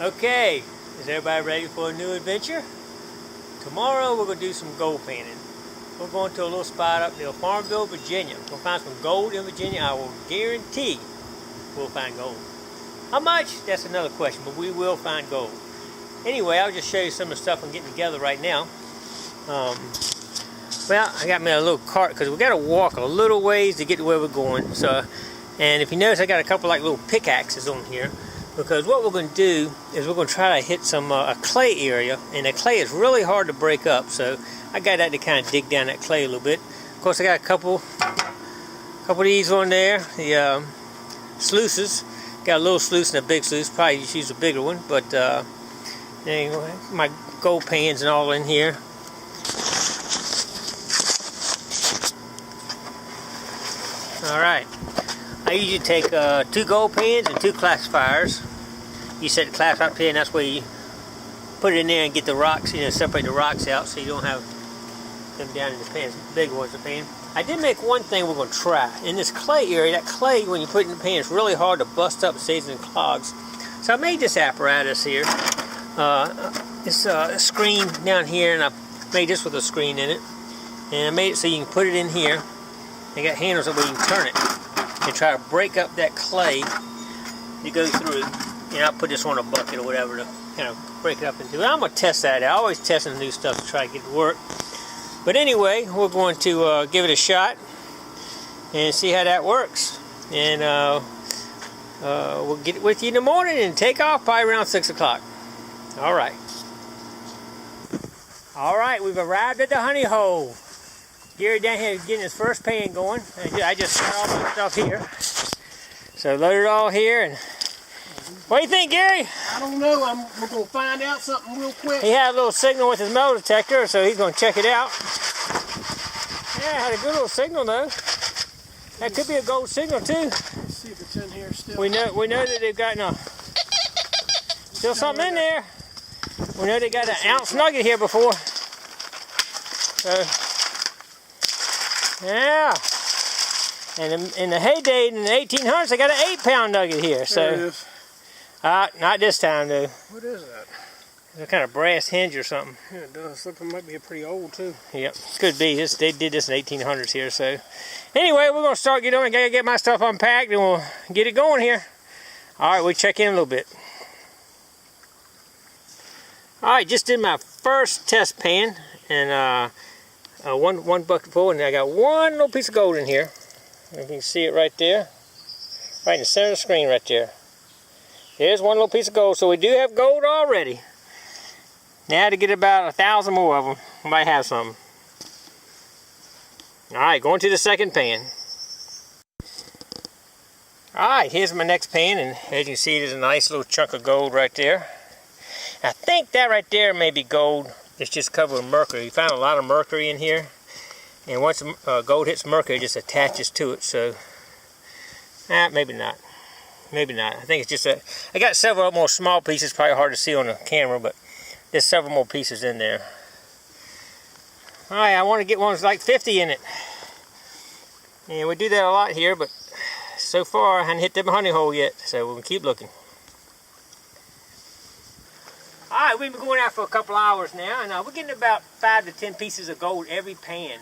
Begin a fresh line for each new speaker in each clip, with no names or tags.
Okay, is everybody ready for a new adventure? Tomorrow we're going to do some gold panning. We're going to a little spot up near Farmville, Virginia. We're going to find some gold in Virginia. I will guarantee we'll find gold. How much? That's another question, but we will find gold. Anyway, I'll just show you some of the stuff I'm getting together right now. Well, I got me a little cart because we got to walk a little ways to get to where we're going. So, and if you notice, I got a couple like little pickaxes on here. Because what we're going to do is we're going to try to hit some a clay area, and the clay is really hard to break up. So I got that to kind of dig down that clay a little bit. Of course, I got a couple of these on there. The sluices. Got a little sluice and a big sluice. Probably just use a bigger one, but anyway, my gold pans and all in here. All right. I usually take 2 gold pans and 2 classifiers. You set the classifier pin, that's where you put it in there and get the rocks, separate the rocks out so you don't have them down in the pans, big ones in the pan. I did make one thing we're going to try. In this clay area, that clay, when you put it in the pan, it's really hard to bust up, stays in clogs. So I made this apparatus here. It's a screen down here, and I made this with a screen in it. And I made it so you can put it in here. I got handles that way you can turn it and try to break up that clay to go through. And I'll put this on a bucket or whatever to kind of break it up into it. I'm going to test that out. I'm always testing new stuff to try to get it to work. But anyway, we're going to give it a shot and see how that works. And we'll get it with you in the morning and take off by around 6 o'clock. All right. All right, we've arrived at the honey hole. Gary down here is getting his first pan going. I just set all my stuff here. So load it all here. And what do you think, Gary?
I don't know. We're going to find out something real quick.
He had a little signal with his metal detector, so he's going to check it out. Yeah, had a good little signal though. That could be a gold signal too.
Let's see if it's in here still.
We know that they've got still something in there. We know they got an ounce nugget here before. So yeah. And in the heyday in the 1800s, they got an 8-pound nugget here. So
there it is.
Not this time though.
What is that?
It's a kind of brass hinge or something.
Yeah, it does. Look, it might be pretty old too.
Yep, could be. They did this in the 1800s here. So anyway, we're gonna start getting on. I gotta get my stuff unpacked and we'll get it going here. All right, we'll check in a little bit. All right, just did my first test pan and one bucket full, and I got one little piece of gold in here. If you can see it right there, right in the center of the screen right there. There's one little piece of gold, so we do have gold already. Now to get about 1,000 more of them, we might have some. All right, going to the second pan. All right, here's my next pan, and as you can see, there's a nice little chunk of gold right there. I think that right there may be gold. It's just covered with mercury. You found a lot of mercury in here, and once gold hits mercury, it just attaches to it. So, maybe not. Maybe not. I think it's just I got several more small pieces, probably hard to see on the camera, but there's several more pieces in there. All right, I want to get ones like 50 in it. And we do that a lot here, but so far I haven't hit the honey hole yet, so we're going to keep looking. All right, we've been going out for a couple hours now, and we're getting about 5 to 10 pieces of gold every pan.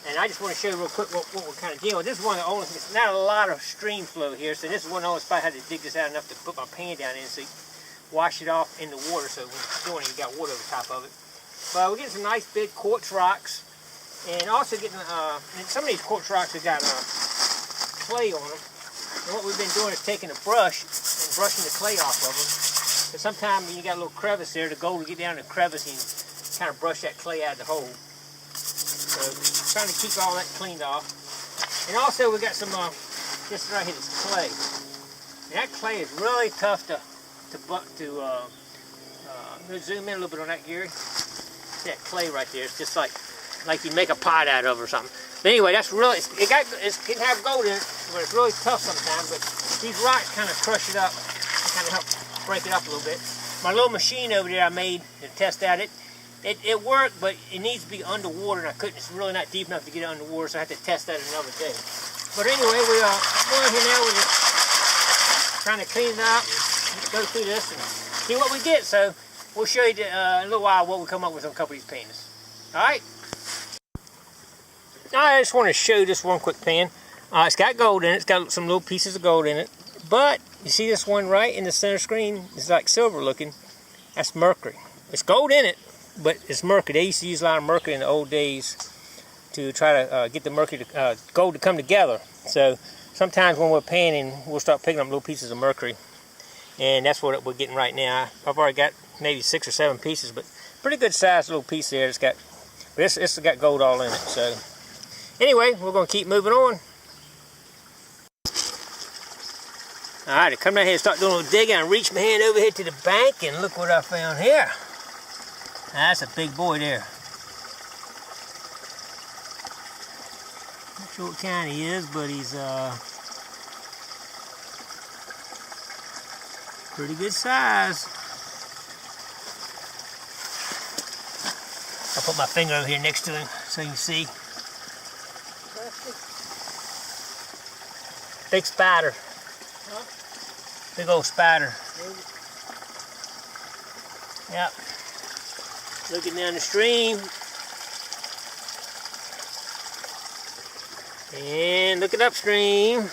And I just want to show you real quick what we're kind of dealing with. This is one of the only, it's not a lot of stream flow here, so this is one of the only spots I had to dig this out enough to put my pan down in so you wash it off in the water, so when it's doing it, you got water over top of it. But we're getting some nice big quartz rocks, and also getting, and some of these quartz rocks have got clay on them. And what we've been doing is taking a brush and brushing the clay off of them. But sometimes when you got a little crevice there, the gold will get down in the crevice and kind of brush that clay out of the hole. So trying to keep all that cleaned off. And also we got some, just right here, this clay. And that clay is really tough to zoom in a little bit on that, Gary. See that clay right there? It's just like you make a pot out of or something. But anyway, that's really, it can have gold in it, but it's really tough sometimes. But these rocks kind of crush it up and kind of help break it up a little bit. My little machine over there I made to test out it worked, but it needs to be underwater, and I couldn't. It's really not deep enough to get it underwater, so I have to test that another day. But anyway, we're going here now. We're just trying to clean it up, go through this, and see what we get. So we'll show you in a little while what we come up with on a couple of these pans. Alright? I just want to show you this one quick pan. It's got gold in it. It's got some little pieces of gold in it. But you see this one right in the center screen? It's like silver looking. That's mercury. It's gold in it, but it's mercury. They used to use a lot of mercury in the old days to try to get the mercury to, gold to come together. So sometimes when we're panning, we'll start picking up little pieces of mercury. And that's what we're getting right now. I've already got maybe 6 or 7 pieces, but pretty good sized little piece there. It's got, but it's got gold all in it. So anyway, we're going to keep moving on. Alright, I come down here and start doing a little digging. I reach my hand over here to the bank and look what I found here. That's a big boy there. Not sure what kind he is, but he's pretty good size. I'll put my finger over here next to him so you can see. Big spider.
Huh?
Big old spider. Yep. Looking down the stream. And looking upstream.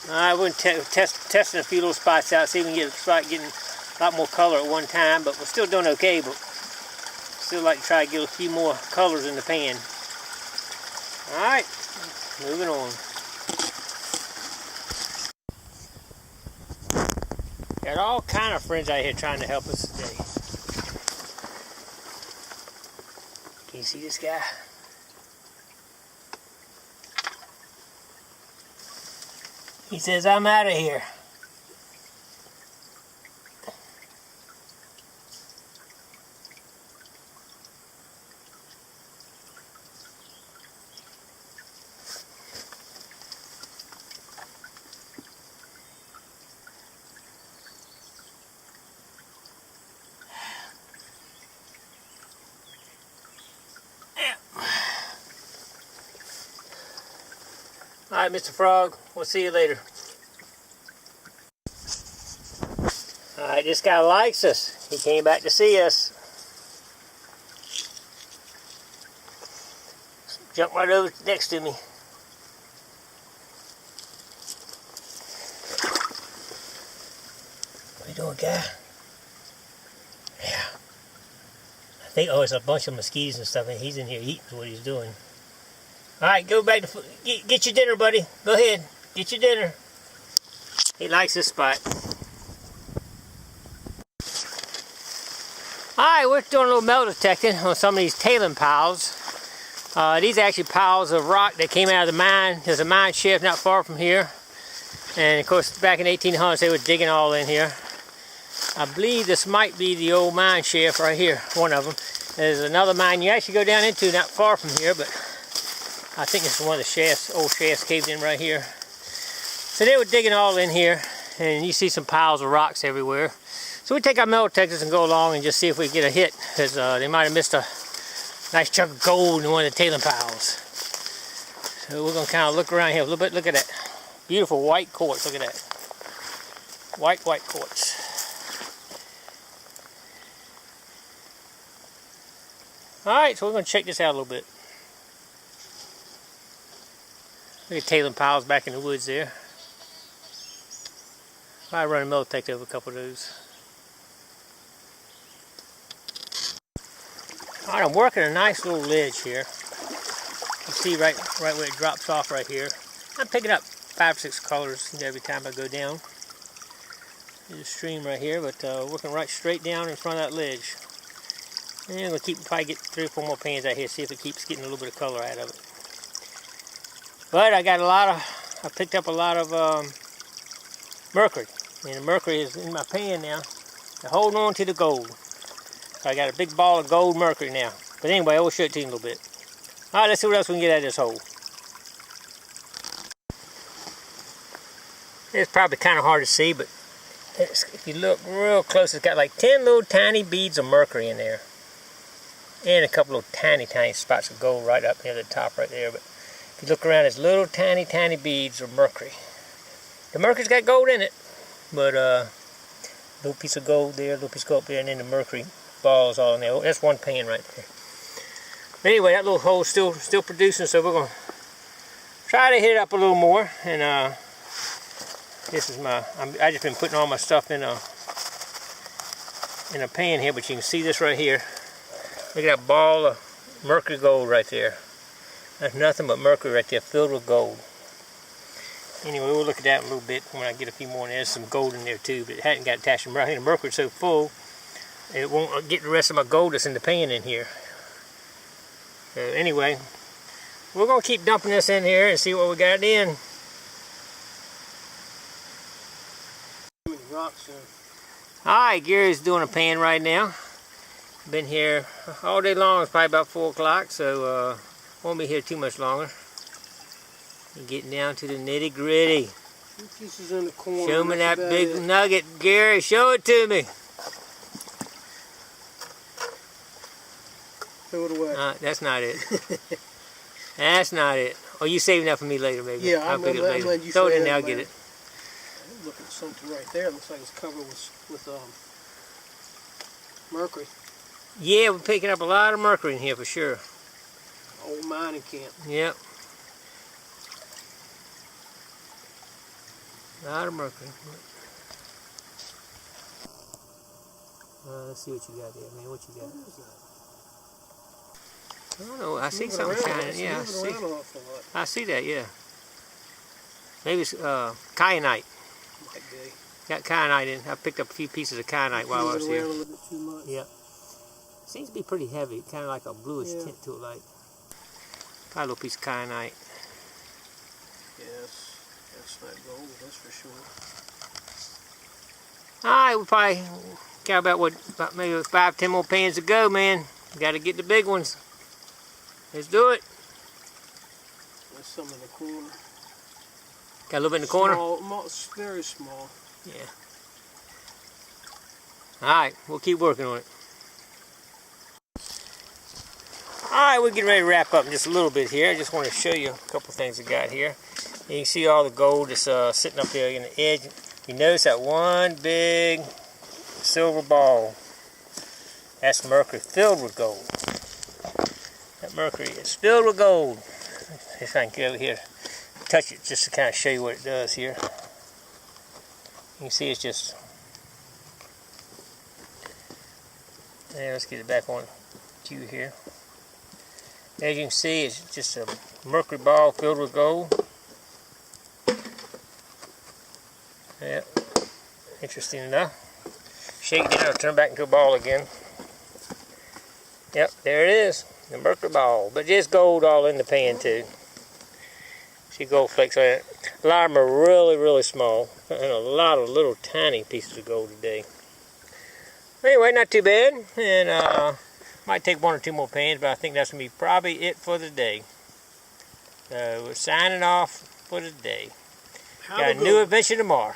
Alright, we're testing a few little spots out, see if we can start getting a lot more color at one time, but we're still doing okay, but still like to try to get a few more colors in the pan. Alright, moving on. Got all kind of friends out here trying to help us today. Can you see this guy? He says, I'm out of here. Alright, Mr. Frog, we'll see you later. Alright, this guy likes us. He came back to see us. Jump right over next to me. What are you doing, guy? Yeah. I think, oh, it's a bunch of mosquitoes and stuff, and he's in here eating what he's doing. Alright, go back to... Get your dinner, buddy. Go ahead. Get your dinner. He likes this spot. Alright, we're doing a little metal detecting on some of these tailing piles. These are actually piles of rock that came out of the mine. There's a mine shaft not far from here. And of course, back in 1800s, they were digging all in here. I believe this might be the old mine shaft right here, one of them. There's another mine you actually go down into not far from here, but I think this is one of the shafts, old shafts caved in right here. So they were digging all in here, and you see some piles of rocks everywhere. So we take our metal detectors and go along and just see if we get a hit, because they might have missed a nice chunk of gold in one of the tailing piles. So we're going to kind of look around here a little bit. Look at that. Beautiful white quartz. Look at that. White quartz. Alright, so we're going to check this out a little bit. Look at tailing piles back in the woods there. I run a metal detector over a couple of those. Alright, I'm working a nice little ledge here. You see right where it drops off right here. I'm picking up 5 or 6 colors every time I go down. There's a stream right here, but working right straight down in front of that ledge. And I'm going to probably get 3 or 4 more pans out here, see if it keeps getting a little bit of color out of it. But I picked up a lot of mercury. And the mercury is in my pan now. I'm holding on to the gold. So I got a big ball of gold mercury now. But anyway, I will show it to you in a little bit. Alright, let's see what else we can get out of this hole. It's probably kind of hard to see, but if you look real close, it's got like 10 little tiny beads of mercury in there. And a couple of tiny spots of gold right up near the top right there. But if you look around, there's little tiny beads of mercury. The mercury's got gold in it, but little piece of gold there, little piece of gold there, and then the mercury balls all in there. That's one pan right there. But anyway, that little hole's still producing, so we're gonna try to hit it up a little more. And this is I just been putting all my stuff in a pan here, but you can see this right here. Look at that ball of mercury gold right there. That's nothing but mercury right there, filled with gold. Anyway, we'll look at that in a little bit when I get a few more. And there's some gold in there too, but it hadn't got attached to the mercury's so full, it won't get the rest of my gold that's in the pan in here. So anyway, we're gonna keep dumping this in here and see what we got in. Alright, Gary's doing a pan right now. Been here all day long. It's probably about 4 o'clock, so won't be here too much longer. Getting down to the nitty gritty.
Pieces in the corner.
Show me that big nugget, Gary. Show it to me.
Throw it away.
That's not it. That's not it. Oh, you saving that for me later, maybe?
Yeah,
I'll pick it later. Throw it in there, I'll get it.
I'm looking at something right there. It looks like it's covered with mercury.
Yeah, we're picking up a lot of mercury in here for sure.
Old mining camp.
Yep. A lot of mercury. Let's see what you got there, man. What you got?
What is that?
I don't know. I see something shining. Yeah, I see that. Yeah. Maybe it's kyanite.
Might be.
Got kyanite in. I picked up a few pieces of kyanite while I was here.
A little bit too much.
Yep. Seems to be pretty heavy. Kind of like a bluish tint to it, like. Got a little piece of kyanite.
Yes. That's not gold, that's for sure.
Alright, we probably got about maybe 5-10 more pans to go, man. Got to get the big ones. Let's do it.
There's some in the corner.
Got a little bit in the corner?
Small, very small.
Yeah. Alright, we'll keep working on it. Alright, we're getting ready to wrap up in just a little bit here. I just want to show you a couple things I got here. You can see all the gold that's sitting up there in the edge. You notice that one big silver ball. That's mercury filled with gold. That mercury is filled with gold. If I can get over here, touch it just to kind of show you what it does here. You can see it's just... Yeah, let's get it back on cue here. As you can see, it's just a mercury ball filled with gold. Yep, interesting enough. Shake it down, turn back into a ball again. Yep, there it is, the mercury ball. But just gold all in the pan too. See gold flakes on it. A lot of them are really, really small. And a lot of little tiny pieces of gold today. Anyway, not too bad. And might take 1 or 2 more pans, but I think that's going to be probably it for the day. So we're signing off for the day. Got a new adventure tomorrow.